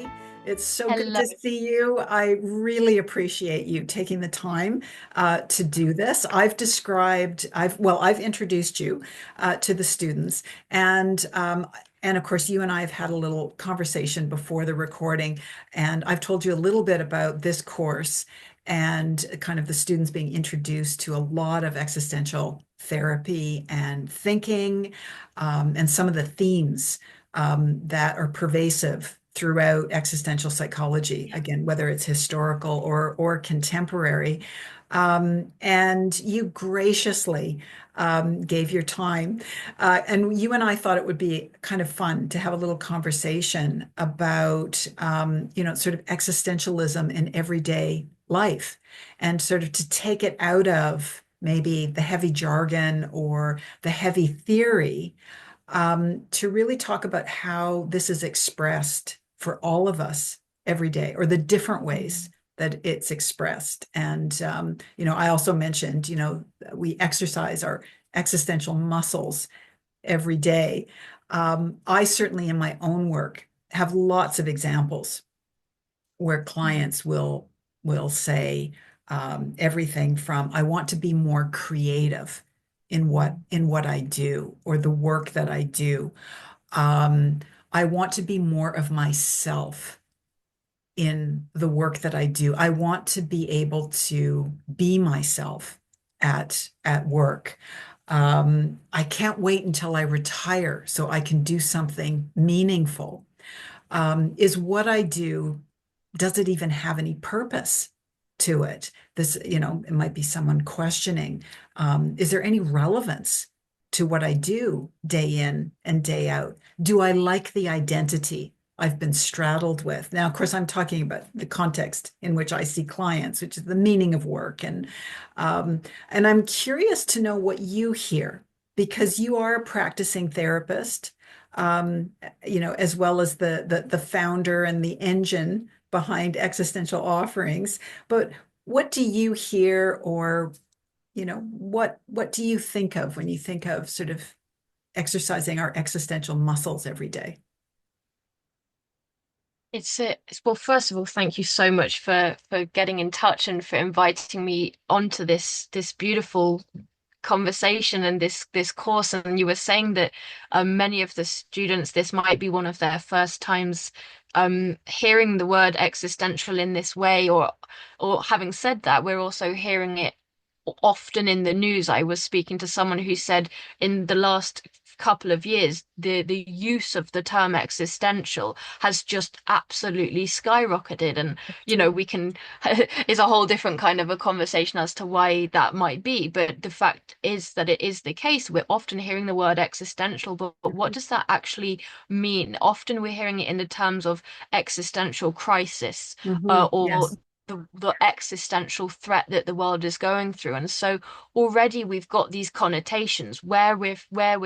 Natalie. It's so good Hello. to see you. I really appreciate you taking the time to do this. I've introduced you to the students, and of course, you and I have had a little conversation before the recording, and I've told you a little bit about this course and kind of the students being introduced to a lot of existential therapy and thinking, and some of the themes that are pervasive throughout existential psychology, again, whether it's historical or contemporary. And you graciously gave your time. And you and I thought it would be kind of fun to have a little conversation about, sort of existentialism in everyday life and sort of to take it out of maybe the heavy jargon or the heavy theory, to really talk about how this is expressed for all of us every day, or the different ways that it's expressed. And, I also mentioned, we exercise our existential muscles every day. I certainly, in my own work, have lots of examples where clients will say everything from I want to be more creative in what I do or the work that I do. Um, I want to be more of myself in the work that I do. I want to be able to be myself at work. I can't wait until I retire so I can do something meaningful. Is what I do, does it even have any purpose to it? It might be someone questioning, is there any relevance to what I do day in and day out? Do I like the identity I've been straddled with? Now, of course, I'm talking about the context in which I see clients, which is the meaning of work. And I'm curious to know what you hear because you are a practicing therapist, um, as well as the founder and the engine behind existential offerings. But what do you hear, or what do you think of when you think of sort of exercising our existential muscles every day? Well, first of all, thank you so much for getting in touch and for inviting me onto this beautiful conversation and this course. And you were saying that many of the students, this might be one of their first times hearing the word existential in this way, or having said that, we're also hearing it often in the news. I was speaking to someone who said in the last couple of years, the use of the term existential has just absolutely skyrocketed. And, we can, is a whole different kind of a conversation as to why that might be. But the fact is that it is the case. We're often hearing the word existential, but what does that actually mean? Often we're hearing it in the terms of existential crisis, or Yes. the existential threat that the world is going through. And so already we've got these connotations where we're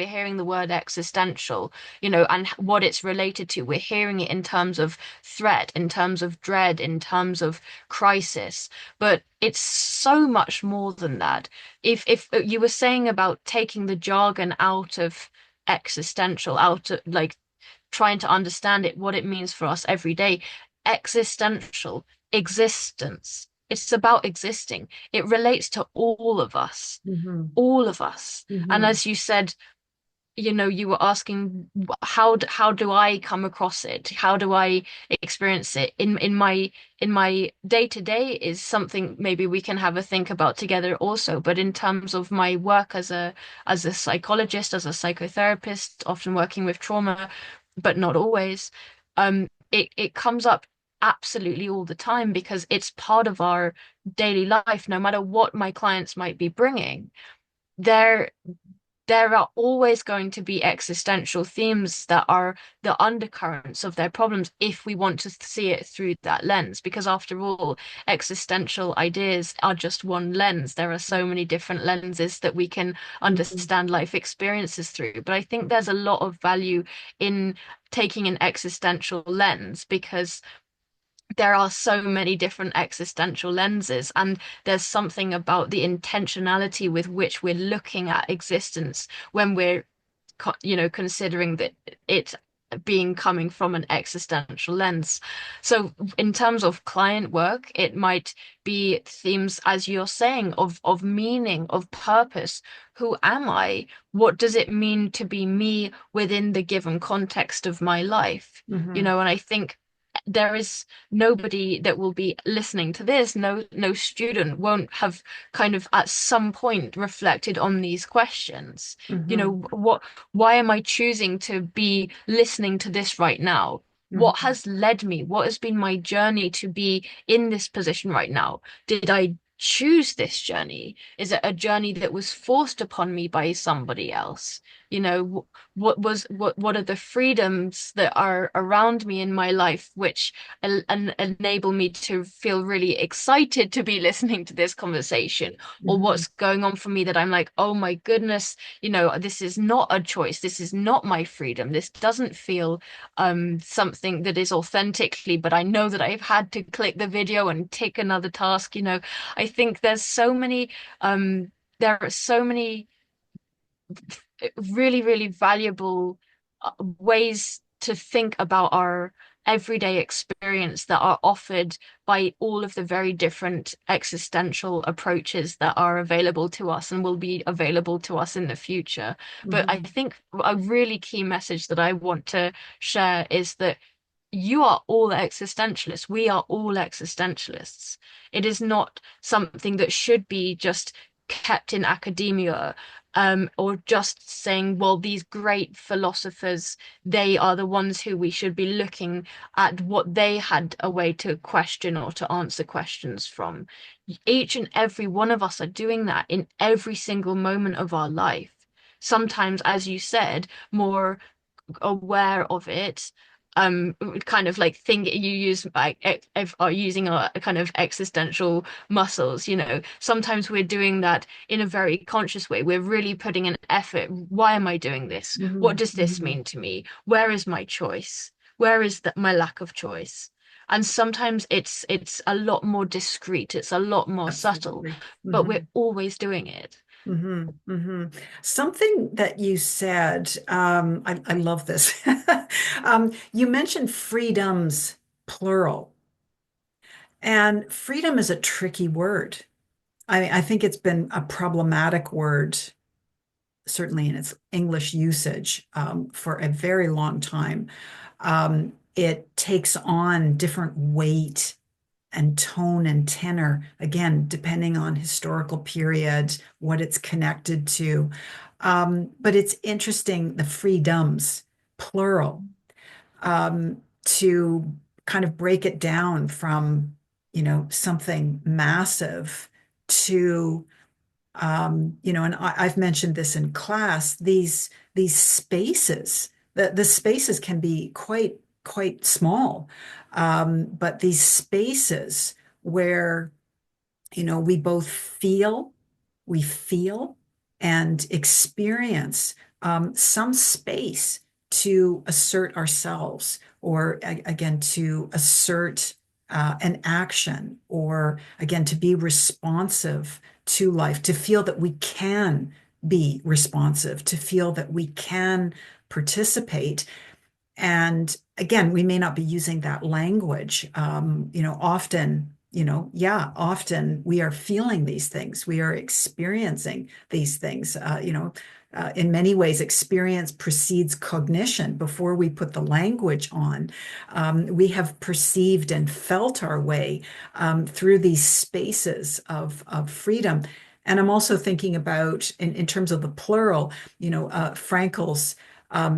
hearing the word existential, and what it's related to. We're hearing it in terms of threat, in terms of dread, in terms of crisis. But it's so much more than that. If you were saying about taking the jargon out of existential, out of like trying to understand it, what it means for us every day. Existential, existence. It's about existing. It relates to all of us, Hmm. all of us. And Hmm. as you said, you were asking how do I come across it? How do I experience it in my day to day is something maybe we can have a think about together also. But in terms of my work as a psychologist, as a psychotherapist, often working with trauma, but not always, it comes up absolutely all the time because it's part of our daily life, no matter what my clients might be bringing. There there are always going to be existential themes that are the undercurrents of their problems if we want to see it through that lens. Because after all, existential ideas are just one lens. There are so many different lenses that we can Hmm. understand life experiences through. But I think there's a lot of value in taking an existential lens because there are so many different existential lenses, and there's something about the intentionality with which we're looking at existence when we're, considering that it being coming from an existential lens. So in terms of client work, it might be themes, as you're saying, of meaning, of purpose. Who am I? What does it mean to be me within the given context of my life? Hmm. And I think there is nobody that will be listening to this, no student won't have kind of at some point reflected on these questions. Hmm. Why am I choosing to be listening to this right now? What Hmm. has led me? What has been my journey to be in this position right now? Did I choose this journey? Is it a journey that was forced upon me by somebody else? What are the freedoms that are around me in my life which enable me to feel really excited to be listening to this conversation? Or Hmm. what's going on for me that I'm like, oh my goodness, this is not a choice. This is not my freedom. This doesn't feel something that is authentically, but I know that I've had to click the video and tick another task. I think there are so many really, really valuable ways to think about our everyday experience that are offered by all of the very different existential approaches that are available to us and will be available to us in the future. But I Hmm. think a really key message that I want to share is that you are all existentialists. We are all existentialists. It is not something that should be just kept in academia, or just saying, well, these great philosophers, they are the ones who we should be looking at what they had a way to question or to answer questions from. Each and every one of us are doing that in every single moment of our life. Sometimes, as you said, more aware of it, kind of like think you use like are using a kind of existential muscles. Sometimes we're doing that in a very conscious way. We're really putting an effort. Why am I doing this? What Hmm. does this Hmm. mean to me? Where is my choice? Where is my lack of choice? And sometimes it's a lot more discreet, it's a lot more subtle, Absolutely. but Hmm. we're always doing it. Hmm. Hmm. Something that you said, I love this. You mentioned freedoms, plural, and freedom is a tricky word. I think it's been a problematic word, certainly in its English usage, for a very long time. It takes on different weight and tone and tenor, again, depending on historical period, what it's connected to. But it's interesting, the freedoms, plural, to kind of break it down from, something massive to, and I've mentioned this in class, these spaces, the spaces can be quite small, but these spaces where we both we feel and experience some space to assert ourselves, or again, to assert an action, or again, to be responsive to life, to feel that we can be responsive, to feel that we can participate. And again, we may not be using that language. Often, yeah, often we are feeling these things. We are experiencing these things. In many ways, experience precedes cognition. Before we put the language on, we have perceived and felt our way through these spaces of freedom. And I'm also thinking about, in terms of the plural, Frankel's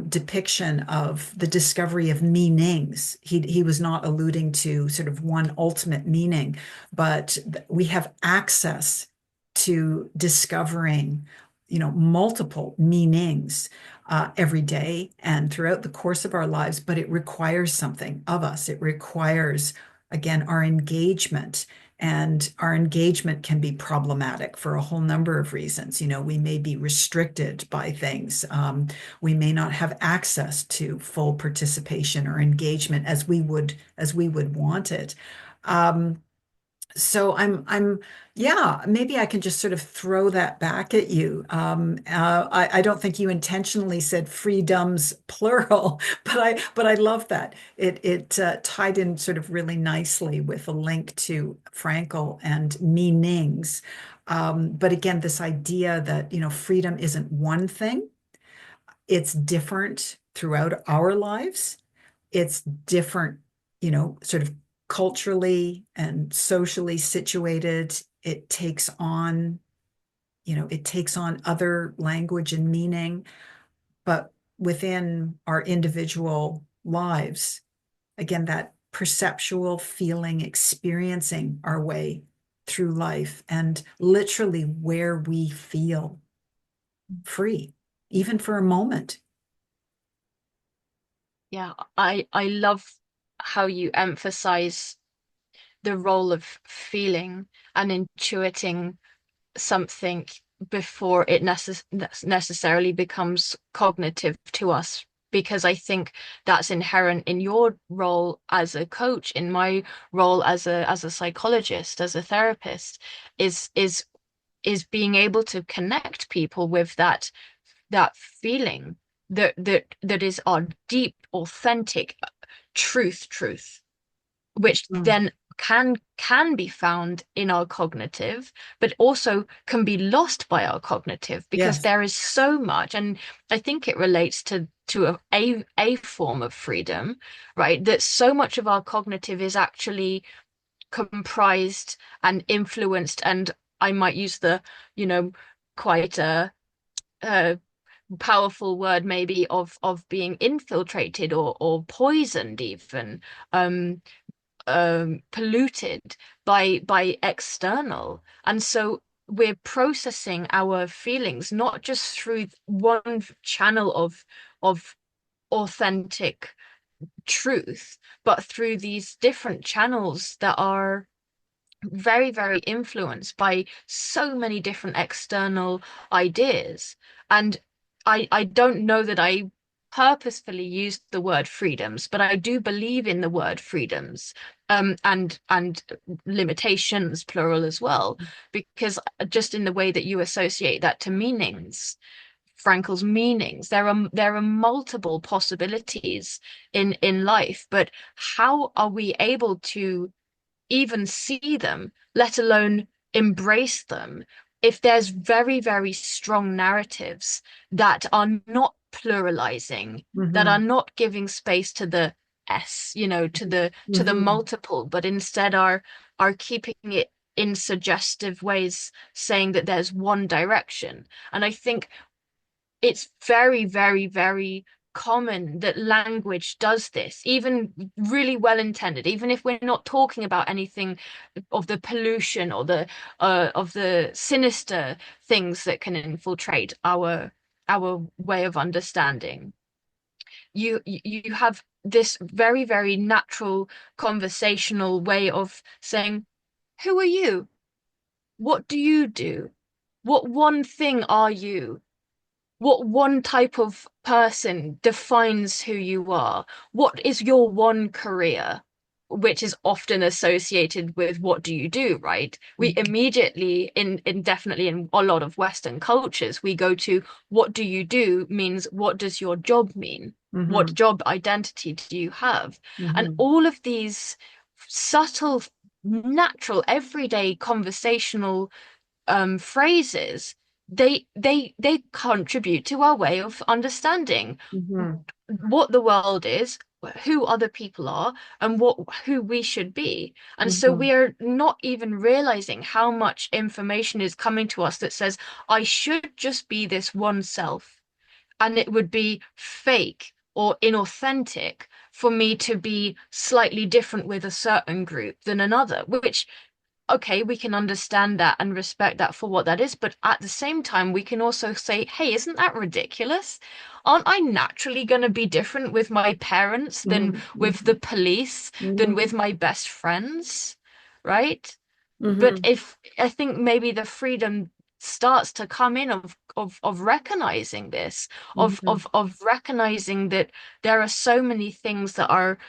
depiction of the discovery of meanings. He was not alluding to sort of one ultimate meaning, but we have access to discovering, multiple meanings every day and throughout the course of our lives. But it requires something of us. It requires, again, our engagement. And our engagement can be problematic for a whole number of reasons. We may be restricted by things. We may not have access to full participation or engagement as we would want it. Um, So yeah, maybe I can just sort of throw that back at you. I don't think you intentionally said freedoms plural, but I love that. It tied in sort of really nicely with a link to Frankel and meanings. But again, this idea that, freedom isn't one thing, it's different throughout our lives. It's different, sort of culturally and socially situated. It takes on other language and meaning, but within our individual lives, again, that perceptual feeling, experiencing our way through life and literally where we feel free, even for a moment. Yeah, I love how you emphasize the role of feeling and intuiting something before it necessarily becomes cognitive to us. Because I think that's inherent in your role as a coach, in my role as a psychologist, as a therapist, is is is being able to connect people with that feeling that is our deep, authentic truth, which Mm. then can be found in our cognitive, but also can be lost by our cognitive because Yes. there is so much, and I think it relates to a form of freedom, right? That so much of our cognitive is actually comprised and influenced, and I might use the, you know, quite a powerful word maybe of being infiltrated or poisoned even, um polluted by external. And so we're processing our feelings not just through one channel of authentic truth, but through these different channels that are very, very influenced by so many different external ideas. And I don't know that I purposefully used the word freedoms, but I do believe in the word freedoms, and limitations, plural as well, because just in the way that you associate that to meanings. Frankel's meanings. There are multiple possibilities in life, but how are we able to even see them, let alone embrace them, if there's very, very strong narratives that are not pluralizing, that are Hmm. not giving space to the S, to the Hmm. multiple, but instead are keeping it in suggestive ways, saying that there's one direction. And I think it's very, very, very common that language does this, even really well intended, even if we're not talking about anything of the pollution or the of the sinister things that can infiltrate our way of understanding. You have this very, very natural conversational way of saying, who are you? What do you do? What one thing are you? What one type of person defines who you are? What is your one career? Which is often associated with what do you do, right? We immediately, in definitely in a lot of Western cultures, we go to what do you do means what does your job mean? What Hmm. job identity do you have? And Hmm. all of these subtle, natural, everyday conversational phrases, they contribute to our way of understanding Hmm. what the world is, who other people are, and what who we should be. And so Hmm. we are not even realizing how much information is coming to us that says, I should just be this one self, and it would be fake or inauthentic for me to be slightly different with a certain group than another, which okay, we can understand that and respect that for what that is, but at the same time, we can also say, hey, isn't that ridiculous? Aren't I naturally going to be different with my parents than with the police, than Hmm. with my best friends? Right? But Hmm. if I think maybe the freedom starts to come in of recognizing this, Hmm. of recognizing that there are so many things that are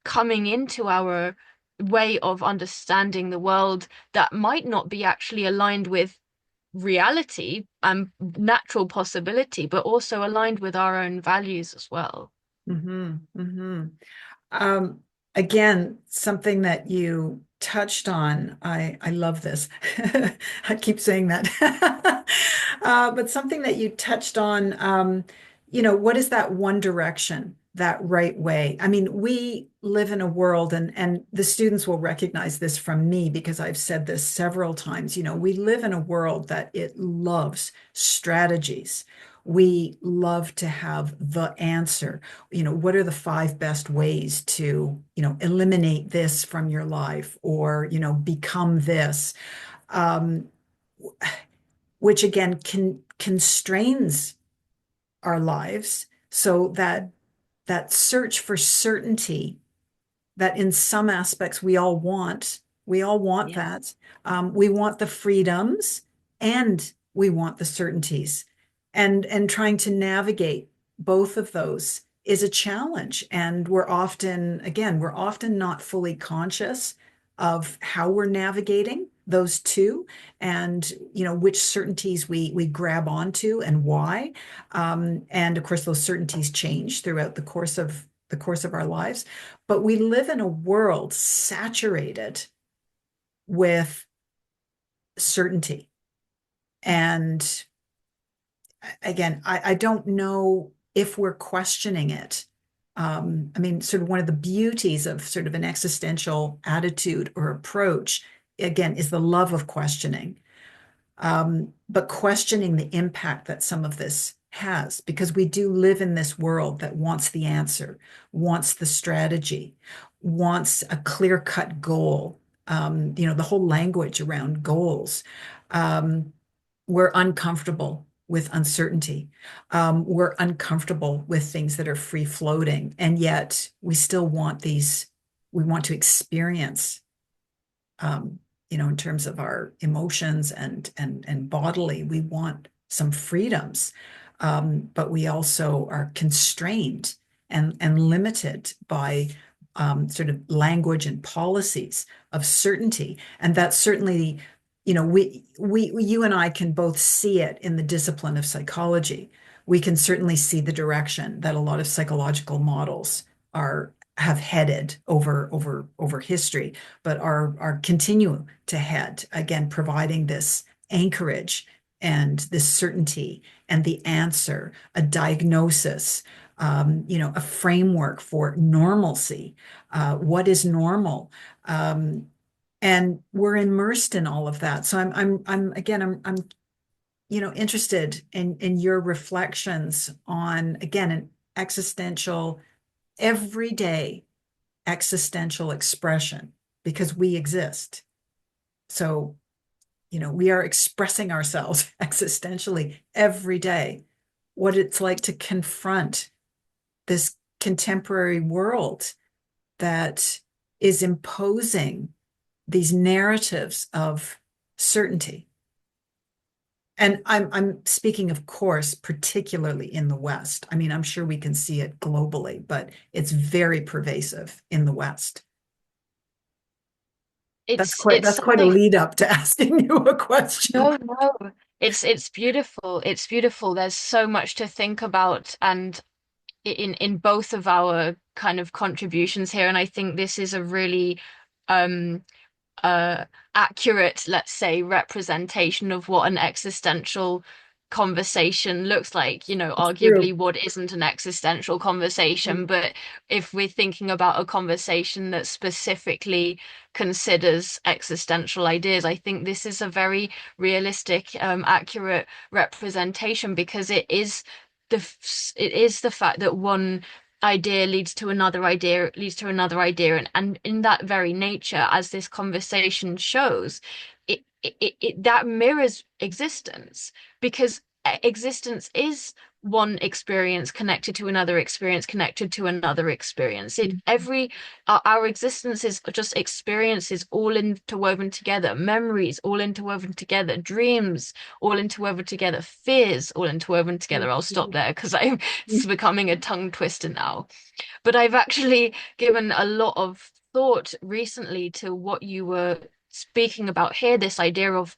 coming into our way of understanding the world that might not be actually aligned with reality and natural possibility, but also aligned with our own values as well. Hmm. Hmm. Um, Again, something that you touched on, I love this. I keep saying that. But something that you touched on, what is that one direction, that right way? I mean, we live in a world, and the students will recognize this from me because I've said this several times. We live in a world that it loves strategies. We love to have the answer. What are the five best ways to, eliminate this from your life, or, become this, um, which again constrains our lives, so that search for certainty that in some aspects we all want Yeah. that. We want the freedoms, and we want the certainties, and trying to navigate both of those is a challenge. And we're often not fully conscious of how we're navigating those two, and which certainties we grab onto and why. And of course, those certainties change throughout the course of our lives. But we live in a world saturated with certainty. And again, I don't know if we're questioning it. I mean, sort of one of the beauties of sort of an existential attitude or approach, again, is the love of questioning. But questioning the impact that some of this has, because we do live in this world that wants the answer, wants the strategy, wants a clear-cut goal. The whole language around goals. Um, we're uncomfortable with uncertainty. We're uncomfortable with things that are free floating, and yet we still want these. We want to experience, um, in terms of our emotions and bodily. We want some freedoms, but we also are constrained and limited by, sort of language and policies of certainty. And that's certainly, you and I can both see it in the discipline of psychology. We can certainly see the direction that a lot of psychological models have headed over history, but are continue to head, again, providing this anchorage and this certainty and the answer, a diagnosis, a framework for normalcy. What is normal? And we're immersed in all of that. So I'm interested in your reflections on, again, an existential, everyday existential expression, because we exist. So, we are expressing ourselves existentially every day. What it's like to confront this contemporary world that is imposing these narratives of certainty. And I'm speaking, of course, particularly in the West. I mean, I'm sure we can see it globally, but it's very pervasive in the West. That's quite It's that's quite a something. lead up to asking you a question. No, no. It's beautiful. It's beautiful. There's so much to think about, and in both of our kind of contributions here, and I think this is a really um uh accurate, let's say, representation of what an existential conversation looks like. It's true. Arguably what isn't an existential conversation, but if we're thinking about a conversation that specifically considers existential ideas, I think this is a very realistic, accurate representation, because it is the fact that one idea leads to another idea, leads to another idea, and in that very nature, as this conversation shows, that mirrors existence, because existence is one experience connected to another experience connected to another experience. Our existence is just experiences all interwoven together, memories all interwoven together, dreams all interwoven together, fears all interwoven together. I'll stop there because it's becoming a tongue twister now. But I've actually given a lot of thought recently to what you were speaking about here, this idea of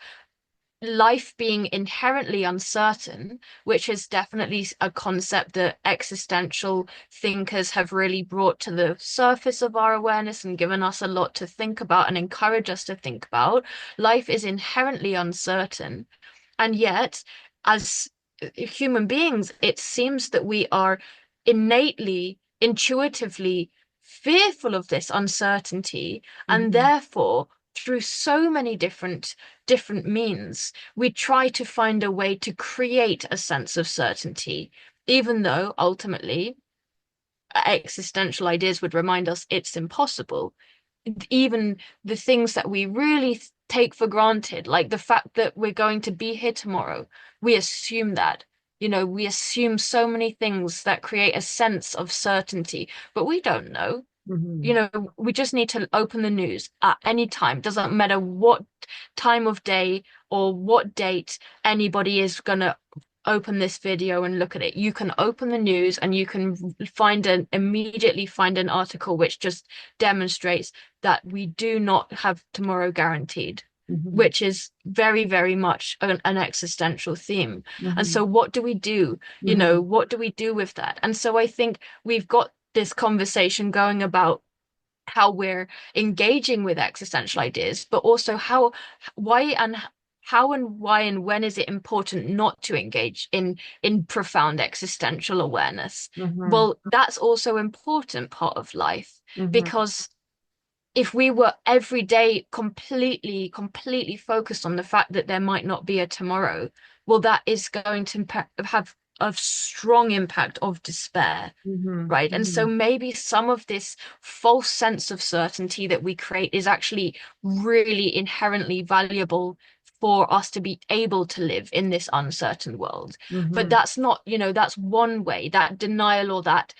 life being inherently uncertain, which is definitely a concept that existential thinkers have really brought to the surface of our awareness and given us a lot to think about and encourage us to think about. Life is inherently uncertain. And yet, as human beings, it seems that we are innately, intuitively fearful of this uncertainty, and Hmm. therefore, through so many different means, we try to find a way to create a sense of certainty, even though ultimately existential ideas would remind us it's impossible. Even the things that we really take for granted, like the fact that we're going to be here tomorrow, we assume that. We assume so many things that create a sense of certainty, but we don't know. Hmm. We just need to open the news at any time. Doesn't matter what time of day or what date anybody is gonna open this video and look at it. You can open the news and you can immediately find an article which just demonstrates that we do not have tomorrow guaranteed, Hmm. which is very, very much an existential theme. And Hmm. so what do we do? Hmm. What do we do with that? And so I think we've got this conversation going about how we're engaging with existential ideas, but also why and how and why and when is it important not to engage in profound existential awareness? Hmm. Well, that's also important part of life Hmm. because if we were every day completely focused on the fact that there might not be a tomorrow, well, that is going to have a strong impact of despair, Hmm. right? And so Hmm. maybe some of this false sense of certainty that we create is actually really inherently valuable for us to be able to live in this uncertain world. But Hmm. that's not, that's one way, that denial or that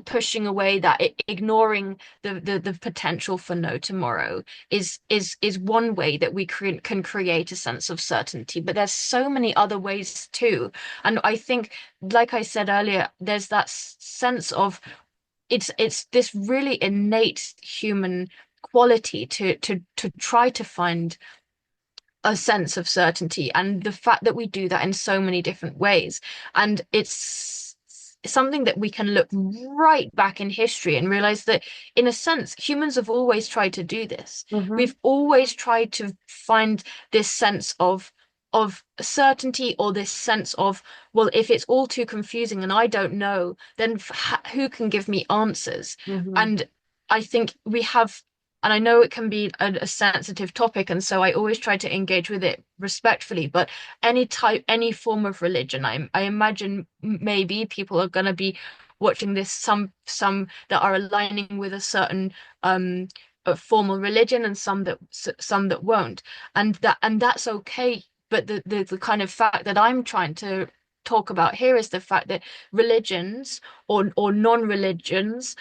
pushing away, that ignoring the potential for no tomorrow is one way that we can create a sense of certainty. But there's so many other ways too. And I think, like I said earlier, there's that sense of it's this really innate human quality to try to find a sense of certainty, and the fact that we do that in so many different ways. And it's something that we can look right back in history and realize that, in a sense, humans have always tried to do this. Hmm. We've always tried to find this sense of certainty, or this sense of, well, if it's all too confusing and I don't know, then who can give me answers? Hmm. And I think we have, and I know it can be a sensitive topic, and so I always try to engage with it respectfully. But any form of religion, I imagine maybe people are going to be watching this. Some that are aligning with a certain a formal religion, and some that won't, and that's okay. But the kind of fact that I'm trying to talk about here is the fact that religions or non-religions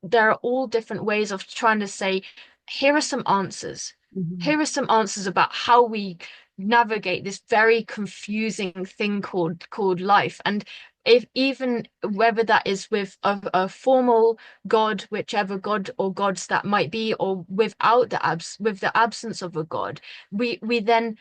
there are all different ways of trying to say, here are some answers. Hmm. Here are some answers about how we navigate this very confusing thing called life. And if even whether that is with a formal God, whichever God or gods that might be, or without with the absence of a God, we then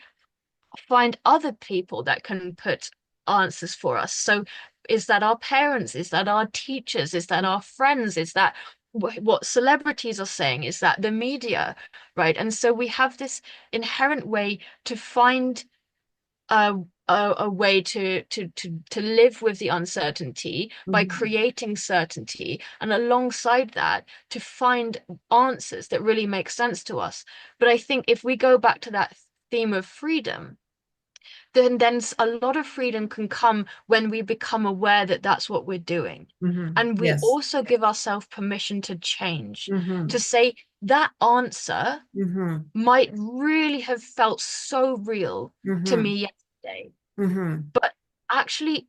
find other people that can put answers for us. So is that our parents? Is that our teachers? Is that our friends? Is that what celebrities are saying? Is that the media? Right. And so we have this inherent way to find a way to live with the uncertainty by Hmm. creating certainty, and alongside that to find answers that really make sense to us. But I think if we go back to that theme of freedom, then a lot of freedom can come when we become aware that that's what we're doing. Hmm. And we Yes. also give ourselves permission to change, to Hmm. say that answer Hmm. might really have felt so real to Hmm. me yesterday. Hmm. But actually,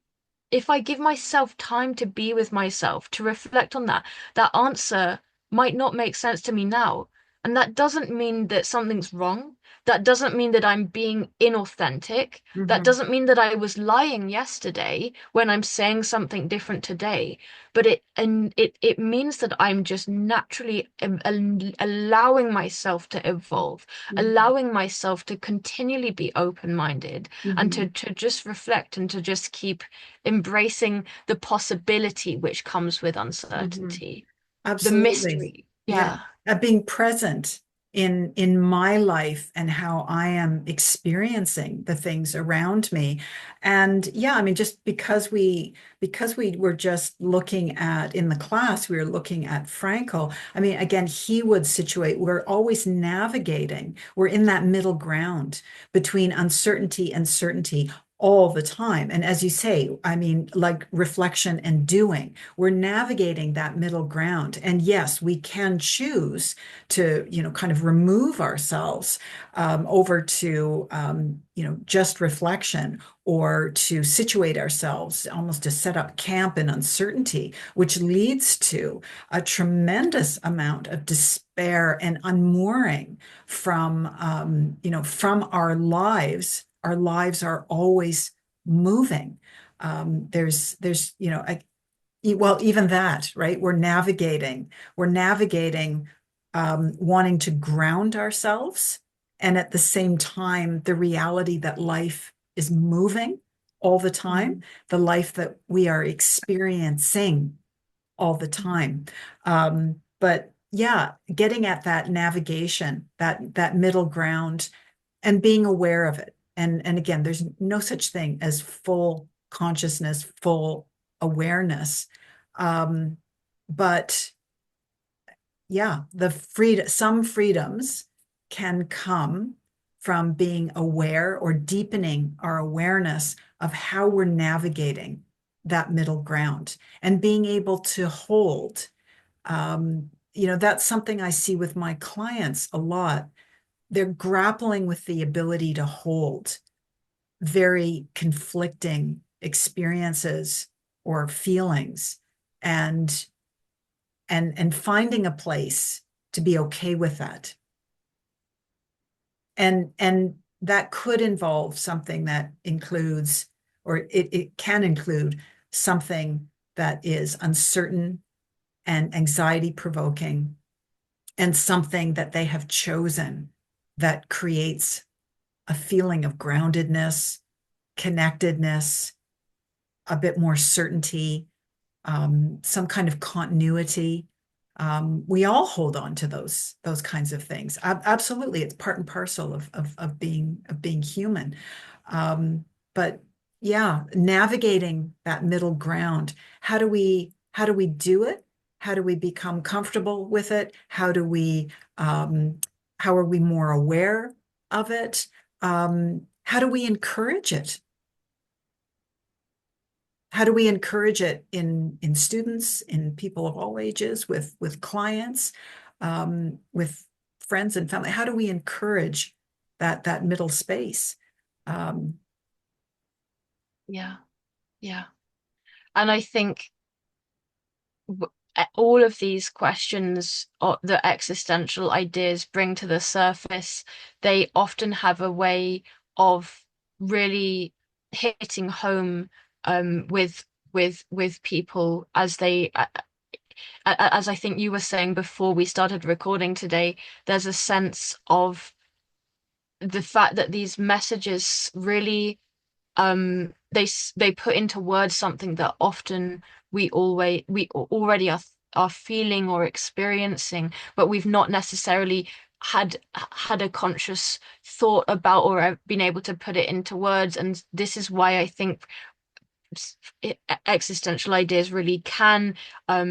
if I give myself time to be with myself, to reflect on that, that answer might not make sense to me now. And that doesn't mean that something's wrong. That doesn't mean that I'm being inauthentic. That Hmm. doesn't mean that I was lying yesterday when I'm saying something different today. But it means that I'm just naturally allowing myself to evolve, Hmm. allowing myself to continually be open-minded and Hmm. to just reflect and to just keep embracing the possibility which comes with Hmm. uncertainty, the Absolutely. mystery. Yeah. Yeah. Being present in my life and how I am experiencing the things around me. And yeah, I mean, just because we were just looking at in the class, we were looking at Frankl. I mean, again, he would situate, we're always navigating, we're in that middle ground between uncertainty and certainty all the time. And as you say, I mean, like reflection and doing, we're navigating that middle ground. And yes, we can choose to, kind of remove ourselves over to, just reflection, or to situate ourselves, almost to set up camp in uncertainty, which leads to a tremendous amount of despair and unmooring from our lives. Our lives are always moving. There's, well, even that, right? We're navigating, wanting to ground ourselves. And at the same time, the reality that life is moving all the time, the life that we are experiencing all the time. But yeah, getting at that navigation, that middle ground, and being aware of it. And again, there's no such thing as full consciousness, full awareness. Um, but yeah, some freedoms can come from being aware or deepening our awareness of how we're navigating that middle ground and being able to hold. That's something I see with my clients a lot. They're grappling with the ability to hold very conflicting experiences or feelings, and and finding a place to be okay with that. And that could involve something that includes, or it can include something that is uncertain and anxiety provoking, and something that they have chosen that creates a feeling of groundedness, connectedness, a bit more certainty, some kind of continuity. We all hold on to those kinds of things. Absolutely, it's part and parcel of being human. Um, but yeah, navigating that middle ground. How do we do it? How do we become comfortable with it? Um, how are we more aware of it? How do we encourage it? How do we encourage it in students, in people of all ages, with clients, with friends and family? How do we encourage that middle space? Um, Yeah. Yeah. And I think all of these questions or the existential ideas bring to the surface, they often have a way of really hitting home with people as as I think you were saying before we started recording today, there's a sense of the fact that these messages really they put into words something that often we already are feeling or experiencing, but we've not necessarily had a conscious thought about or been able to put it into words. And this is why I think existential ideas really can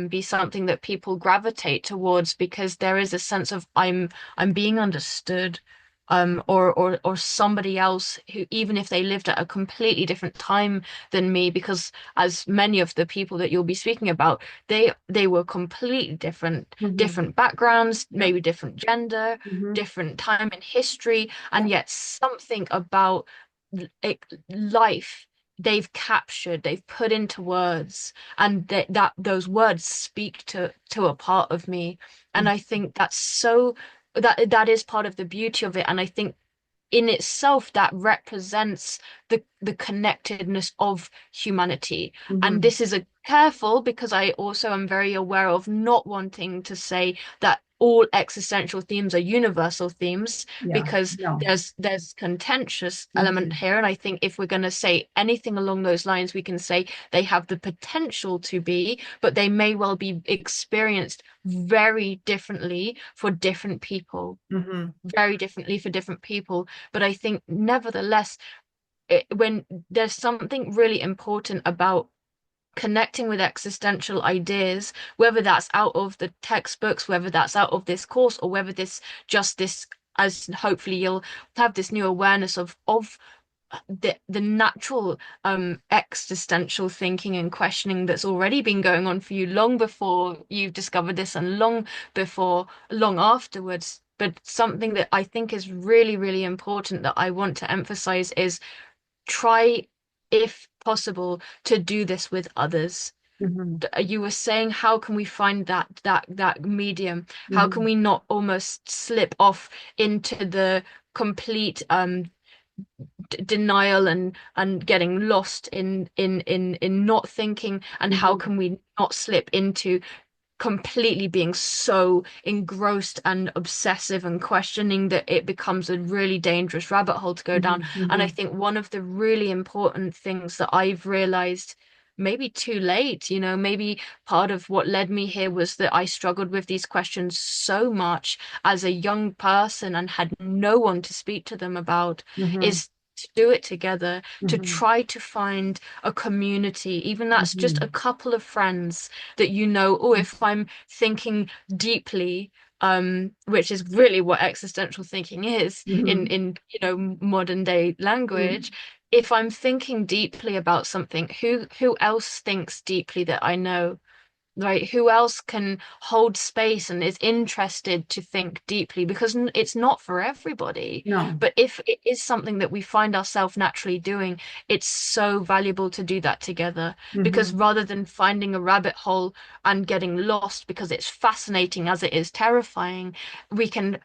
be something that people gravitate towards, because there is a sense of I'm being understood, or somebody else who, even if they lived at a completely different time than me, because as many of the people that you'll be speaking about, they were completely mhm. different backgrounds, Yeah. maybe different gender, Hmm. different time in history, Yeah. and yet something about life they've captured, they've put into words, and that those words speak to a part of me. And I think that's so that is part of the beauty of it. And I think in itself that represents the connectedness of humanity. And Hmm. this is a careful, because I also am very aware of not wanting to say that all existential themes are universal themes, Yeah. because No. there's contentious element Hmm. here. And I think if we're going to say anything along those lines, we can say they have the potential to be, but they may well be experienced very differently for different people, Hmm. very differently for different people. But I think, nevertheless, when there's something really important about connecting with existential ideas, whether that's out of the textbooks, whether that's out of this course, or whether this, as hopefully you'll have this new awareness of the natural existential thinking and questioning that's already been going on for you long before you've discovered this, and long afterwards. But something that I think is really, really important that I want to emphasize is try, if possible, to do this with others. Hmm. You were saying, how can we find that medium? How can Hmm. we not almost slip off into the complete denial and getting lost in not thinking? And how Hmm. can we not slip into completely being so engrossed and obsessive and questioning that it becomes a really dangerous rabbit hole to go down? Hmm. And I Hmm. think one of the really important things that I've realized, maybe too late, maybe part of what led me here was that I struggled with these questions so much as a young person and had no one to speak to them about, Hmm. is to do it together, to Hmm. try to find a community, even that's just a Hmm. couple of friends that oh, if I'm thinking deeply, which is really what existential thinking is in Hmm. modern day language. If I'm thinking deeply about something, who else thinks deeply that I know? Right? Who else can hold space and is interested to think deeply? Because it's not for everybody. No. But if it is something that we find ourselves naturally doing, it's so valuable to do that together. Because Hmm. rather than finding a rabbit hole and getting lost because it's fascinating as it is terrifying, we can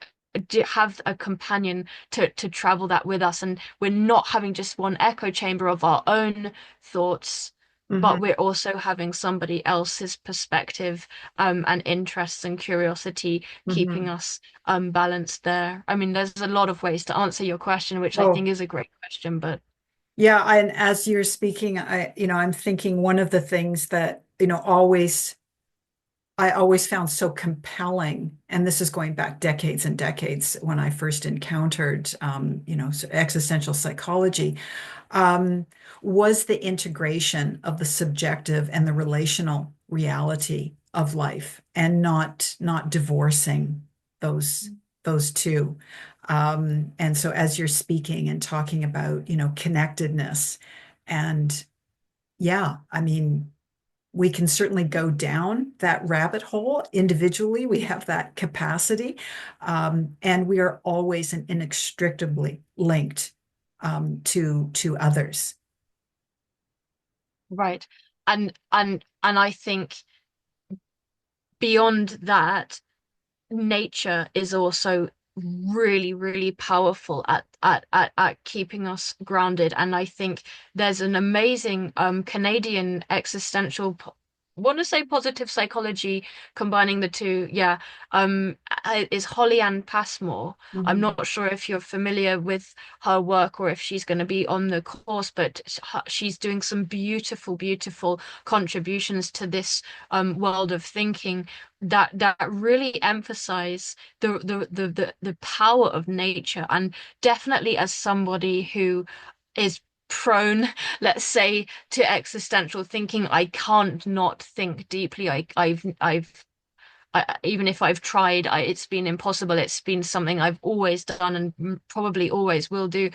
have a companion to travel that with us. And we're not having just one echo chamber of our own thoughts, but Hmm. we're also having somebody else's perspective and interests and curiosity keeping Hmm. us balanced there. I mean, there's a lot of ways to answer your question, which I think Oh, is a great question, but yeah. And as you're speaking, I'm thinking one of the things that, I always found so compelling, and this is going back decades and decades when I first encountered, existential psychology, um, was the integration of the subjective and the relational reality of life, and not divorcing those those two. And so, as you're speaking and talking about, connectedness, and yeah, I mean, we can certainly go down that rabbit hole individually. We have that capacity. And we are always and inextricably linked to others. right. And I think beyond that, nature is also really, really powerful at keeping us grounded. And I think there's an amazing Canadian existential, want to say positive psychology, combining the two. Yeah, is Holly Ann Passmore. I'm Mhm. not sure if you're familiar with her work or if she's going to be on the course, but she's doing some beautiful, beautiful contributions to this world of thinking that really emphasize the power of nature. And definitely, as somebody who is prone, let's say, to existential thinking, I can't not think deeply. Even if I've tried, it's been impossible. It's been something I've always done and probably always will do.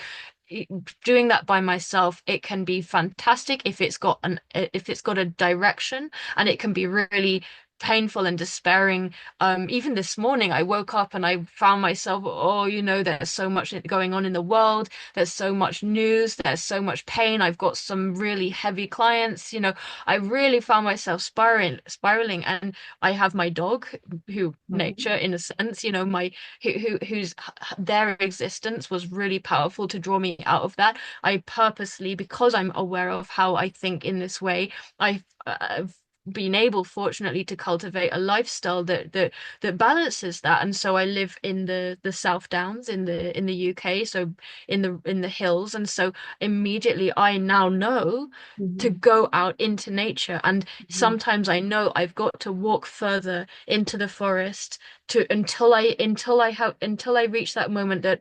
Doing that by myself, it can be fantastic if it's got a direction, and it can be really painful and despairing. Even this morning, I woke up and I found myself, oh, there's so much going on in the world. There's so much news. There's so much pain. I've got some really heavy clients. I really found myself spiraling. And I have my dog, who nature, Mhm. in a sense, whose their existence was really powerful to draw me out of that. I purposely, because I'm aware of how I think in this way, I've been able, fortunately, to cultivate a lifestyle that balances that. And so I live in the South Downs in the UK, so in the hills. And so immediately I now know to Mhm. go out into nature. And Mhm. sometimes I know I've got to walk further into the forest to until I reach that moment that,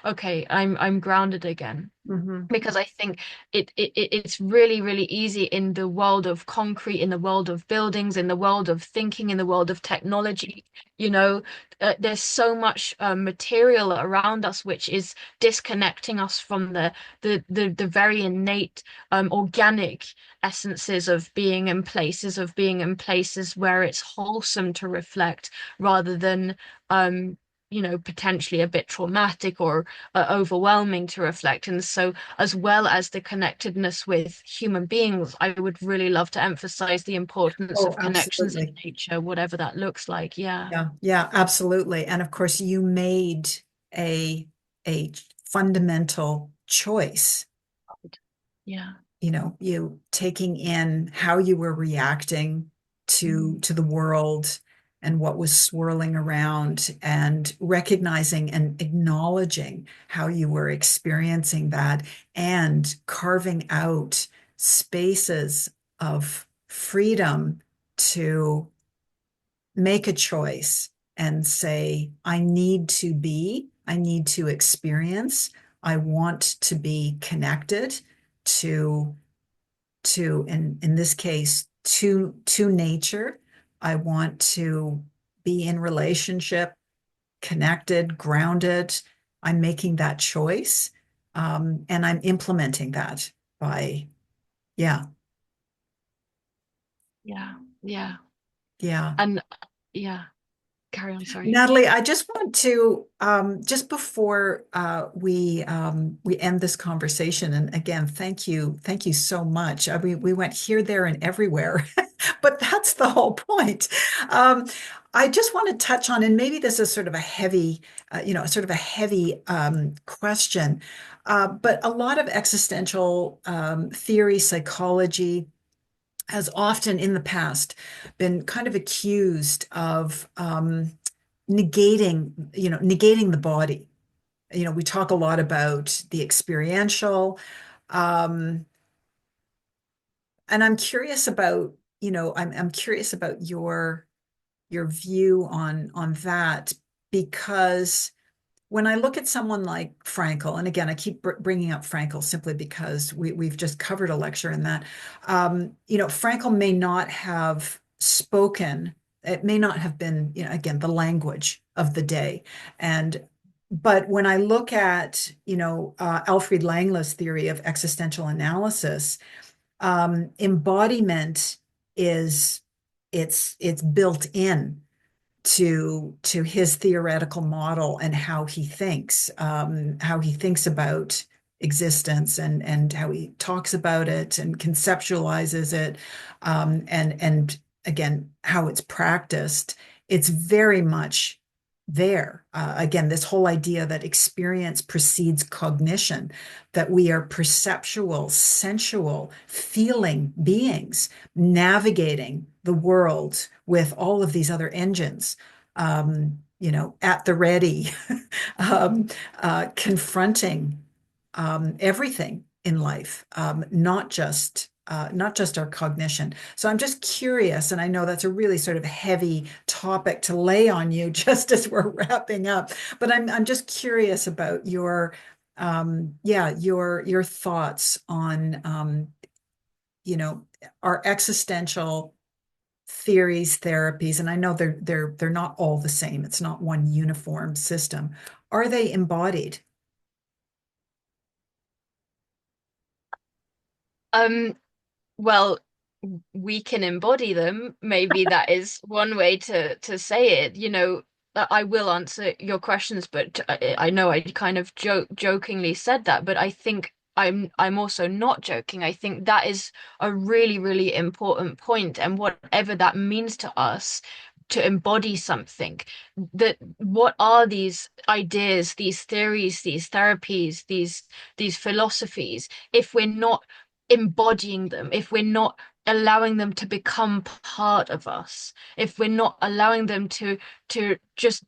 okay, I'm grounded again. Mhm. Because I think it's really, really easy in the world of concrete, in the world of buildings, in the world of thinking, in the world of technology. You know, there's so much material around us which is disconnecting us from the very innate, organic essences of being in places, where it's wholesome to reflect, rather than potentially a bit traumatic or overwhelming to reflect. And so, as well as the connectedness with human beings, I would really love to emphasize the importance Oh, of connections in absolutely. nature, whatever that looks like. Yeah. Yeah, yeah, absolutely. And of course, you made a a fundamental choice, Yeah. you taking in how you were reacting Mm. to the world and what was swirling around, and recognizing and acknowledging how you were experiencing that, and carving out spaces of freedom to make a choice and say, I need to experience, I want to be connected to in this case to nature. I want to be in relationship, connected, grounded. I'm making that choice. And I'm implementing that by, yeah, Yeah. Yeah. yeah. And yeah, carry on, sorry. Natalie, I just want to just before we end this conversation, and again, thank you so much. We went here, there, and everywhere, but that's the whole point. Um, I just want to touch on, and maybe this is sort of a heavy, sort of a heavy question, but a lot of existential theory, psychology has often in the past been kind of accused of negating the body. We talk a lot about the experiential, um, and I'm curious about, I'm curious about your view on that, because when I look at someone like Frankel, and again, I keep bringing up Frankel simply because we've just covered a lecture in that. Frankel may not have spoken, it may not have been, again, the language of the day. And but when I look at, Alfred Langla's theory of existential analysis, embodiment is it's built in to his theoretical model and how he thinks about existence, and how he talks about it and conceptualizes it, and again how it's practiced. It's very much there. Again, this whole idea that experience precedes cognition, that we are perceptual, sensual, feeling beings navigating the world with all of these other engines, at the ready, um, confronting everything in life, not just our cognition. So I'm just curious, and I know that's a really sort of heavy topic to lay on you just as we're wrapping up, but I'm just curious about your thoughts on you know our existential theories, therapies, and I know they're not all the same. It's not one uniform system. Are they embodied? Um, well, we can embody them. Maybe that is one way to say it. I will answer your questions, but I know I kind of jokingly said that, but I think I'm also not joking. I think that is a really, really important point, and whatever that means to us, to embody something, that what are these ideas, these theories, these therapies, these philosophies, if we're not embodying them, if we're not allowing them to become part of us, if we're not allowing them to just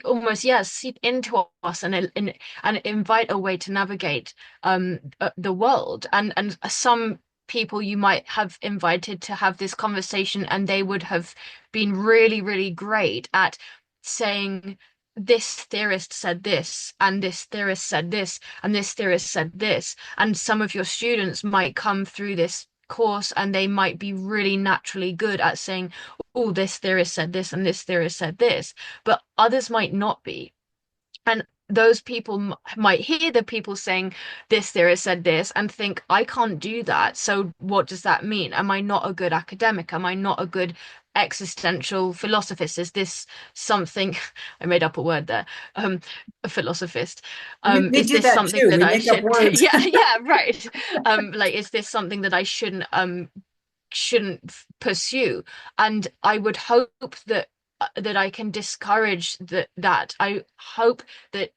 almost, yeah, seep into us and invite a way to navigate the world. And some people you might have invited to have this conversation, and they would have been really, really great at saying, this theorist said this, and this theorist said this, and this theorist said this. And some of your students might come through this course and they might be really naturally good at saying, oh, this theorist said this, and this theorist said this, but others might not be. And those people might hear the people saying, this theorist said this, and think, I can't do that. So what does that mean? Am I not a good academic? Am I not a good existential philosophist? Is this something, I made up a word there, a philosophist. We Is do this that something too. that We I make up should, words. yeah, yeah, right. Like, is this something that I shouldn't pursue? And I would hope that I can discourage that. I hope that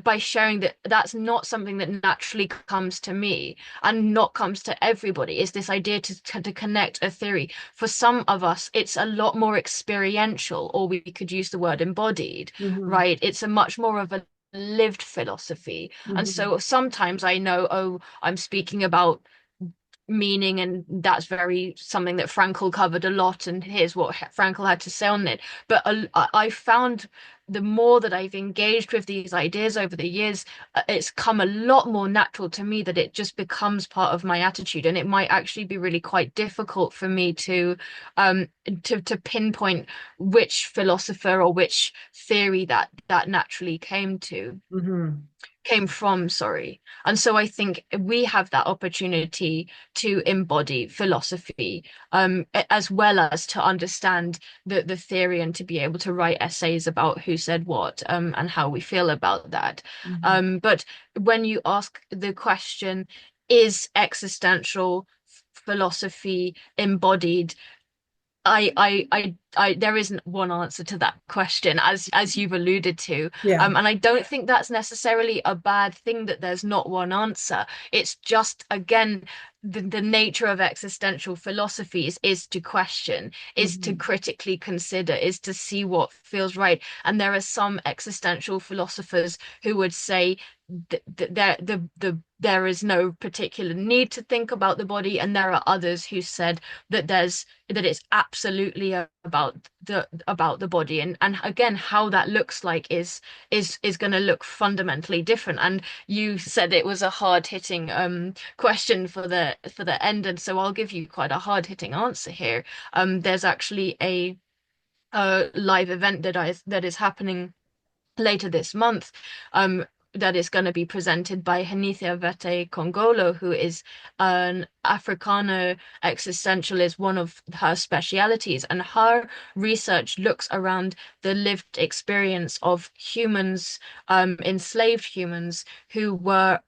by sharing that that's not something that naturally comes to me and not comes to everybody, is this idea to connect a theory. For some of us, it's a lot more experiential, or we could use the word embodied, Hmm. right? It's a much more of a lived philosophy. And Hmm. so sometimes I know, oh, I'm speaking about meaning, and that's very something that Frankl covered a lot, and here's what Frankl had to say on it. But I found the more that I've engaged with these ideas over the years, it's come a lot more natural to me that it just becomes part of my attitude, and it might actually be really quite difficult for me to pinpoint which philosopher or which theory that naturally Hmm. came from, sorry. And so I think we have that opportunity to embody philosophy, as well as to understand the theory, and to be able to write essays about who said what, and how we feel about that. Hmm. But when you ask the question, is existential philosophy embodied? There isn't one answer to that question, as you've alluded to. Yeah. And I don't think that's necessarily a bad thing that there's not one answer. It's just, again, the nature of existential philosophies is to question, is to Hmm. critically consider, is to see what feels right. And there are some existential philosophers who would say there is no particular need to think about the body, and there are others who said that it's absolutely about the body, and again, how that looks like is going to look fundamentally different. And you said it was a hard-hitting question for the end, and so I'll give you quite a hard-hitting answer here. There's actually a live event that is happening later this month, um, that is going to be presented by Henithia Vete Congolo, who is an Africana existentialist, one of her specialities. And her research looks around the lived experience of humans, enslaved humans, who were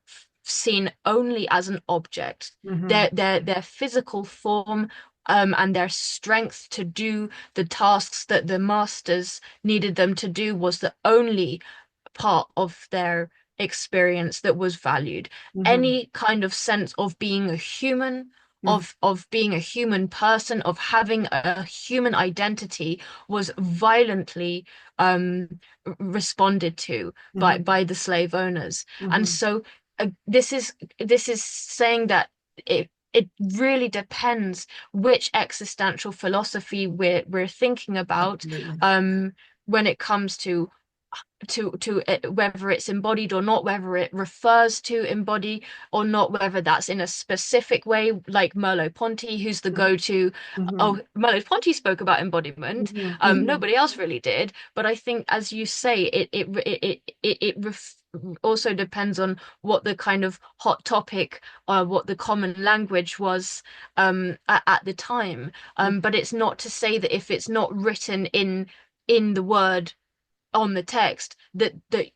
seen only as an object. Hmm. Their physical form, and their strength to do the tasks that the masters needed them to do, was the only part of their experience that was valued. Hmm. Any kind of sense of being a human, of being a human person, of having a human identity, was violently um, responded to by Hmm. by the slave owners. And Hmm. so this is saying that it really depends which existential philosophy we're thinking about, Absolutely. um, when it comes to whether it's embodied or not, whether it refers to embody or not, whether that's in a specific way, like Merleau-Ponty, who's the go-to. Mhm. Oh, Merleau-Ponty spoke about embodiment. Mhm. Mhm. Nobody else really did. But I think, as you say, also depends on what the kind of hot topic or what the common language was at the time. But it's not to say that if it's not written in the word on the text, that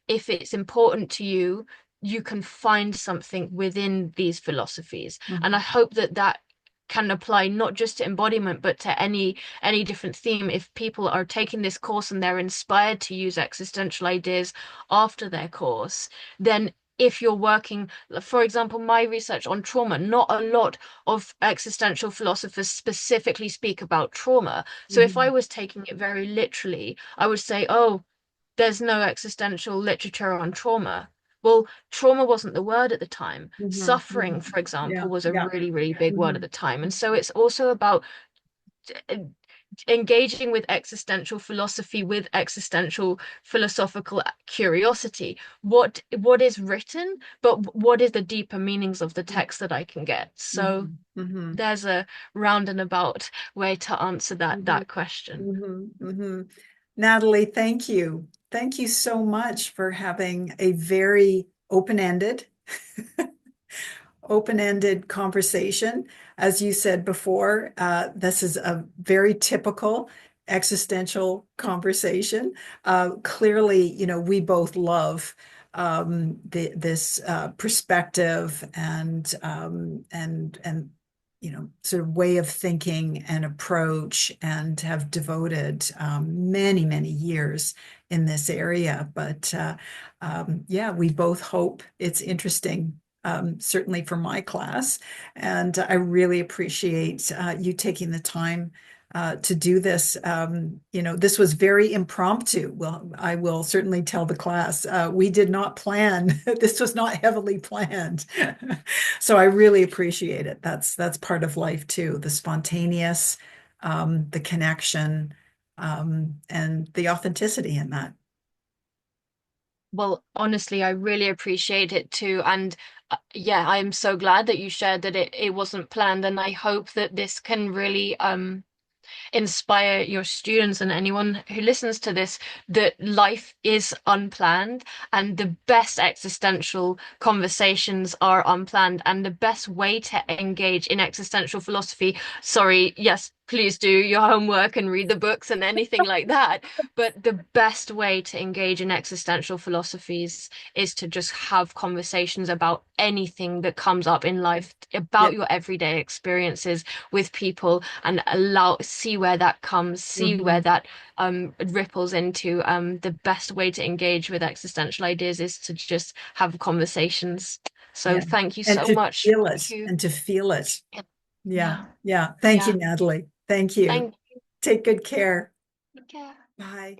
if it's important to you, you can find something within these philosophies. And I Mhm. hope that that can apply not just to embodiment but to any different theme. If people are taking this course and they're inspired to use existential ideas after their course, then if you're working, for example, my research on trauma, not a lot of existential philosophers specifically speak about trauma. So if I Mhm. was taking it very literally, I would say, oh, there's no existential literature on trauma. Well, trauma wasn't the word at the time. Mhm. Suffering, Mhm. for Yeah. example, was a Yeah. really, really big word at Mhm. the time. And so it's also about uh, engaging with existential philosophy with existential philosophical curiosity. What is written, but what is the deeper meanings of the text that I can get? So Mhm. Mhm. there's a roundabout way to answer Mhm. that question. Mhm. Mhm. Natalie, thank you. Thank you so much for having a very open-ended conversation. As you said before, this is a very typical existential conversation. Clearly, we both love this perspective and sort of way of thinking and approach, and have devoted many, many years in this area. But yeah, we both hope it's interesting, certainly for my class. And I really appreciate you taking the time to do this. This was very impromptu. Well, I will certainly tell the class. We did not plan. This was not heavily planned. So I really appreciate it. That's part of life too, the spontaneous, the connection, and the authenticity in that. Well, honestly, I really appreciate it too. And yeah, I'm so glad that you shared that it wasn't planned. And I hope that this can really inspire your students and anyone who listens to this that life is unplanned and the best existential conversations are unplanned, and the best way to engage in existential philosophy, sorry, yes, please do your homework and read the books and anything like that, but the best way to engage in existential philosophies is to just have conversations about anything that comes up in life, Yeah. about your everyday experiences with people, and see where that comes, see where Mhm. that ripples into. The best way to engage with existential ideas is to just have conversations. So Yeah. thank you And so to much. feel Thank it you. and to feel it. Yeah. Yeah, Yeah. Thank you, yeah. Natalie. Thank you. Thank you. Take good care. Take care. Bye.